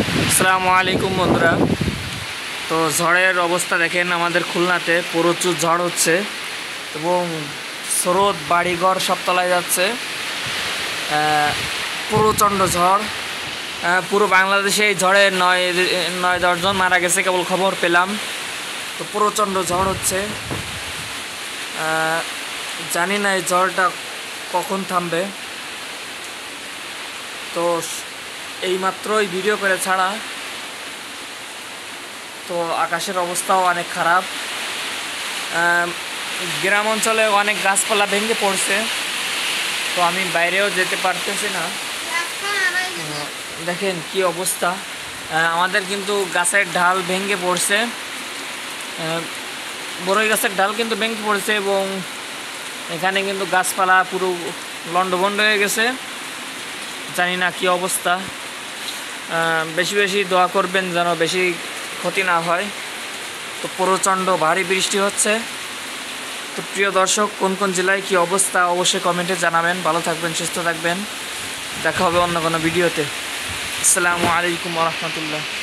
আসসালামু আলাইকুম বন্ধুরা। তো ঝড়ের অবস্থা দেখেন, আমাদের খুলনাতে প্রচুর ঝড় হচ্ছে এবং স্রোত বাড়িঘর সব তলায় যাচ্ছে। প্রচণ্ড ঝড়, পুরো বাংলাদেশে এই ঝড়ে 9-10 জন মারা গেছে কেবল খবর পেলাম। তো প্রচণ্ড ঝড় হচ্ছে, জানি না এই ঝড়টা কখন থামবে। তো এইমাত্রই ভিডিও করে ছাড়া, তো আকাশের অবস্থাও অনেক খারাপ। গ্রাম অঞ্চলে অনেক গাছপালা ভেঙে পড়ছে, তো আমি বাইরেও যেতে পারতেছি না। দেখেন কি অবস্থা, আমাদের কিন্তু গাছের ঢাল ভেঙে পড়ছে, বড়ই গাছের ডাল কিন্তু ভেঙে পড়ছে এবং এখানে কিন্তু গাছপালা পুরো লন্ডভন্ড হয়ে গেছে। জানি না কি অবস্থা, বেশি বেশি দোয়া করবেন যেন বেশি ক্ষতি না হয়। তো প্রচণ্ড ভারী বৃষ্টি হচ্ছে। তো প্রিয় দর্শক, কোন কোন জেলায় কি অবস্থা অবশ্যই কমেন্টে জানাবেন। ভালো থাকবেন, সুস্থ থাকবেন, দেখা হবে অন্য কোনো ভিডিওতে। আসসালামু আলাইকুম ওয়া রাহমাতুল্লাহ।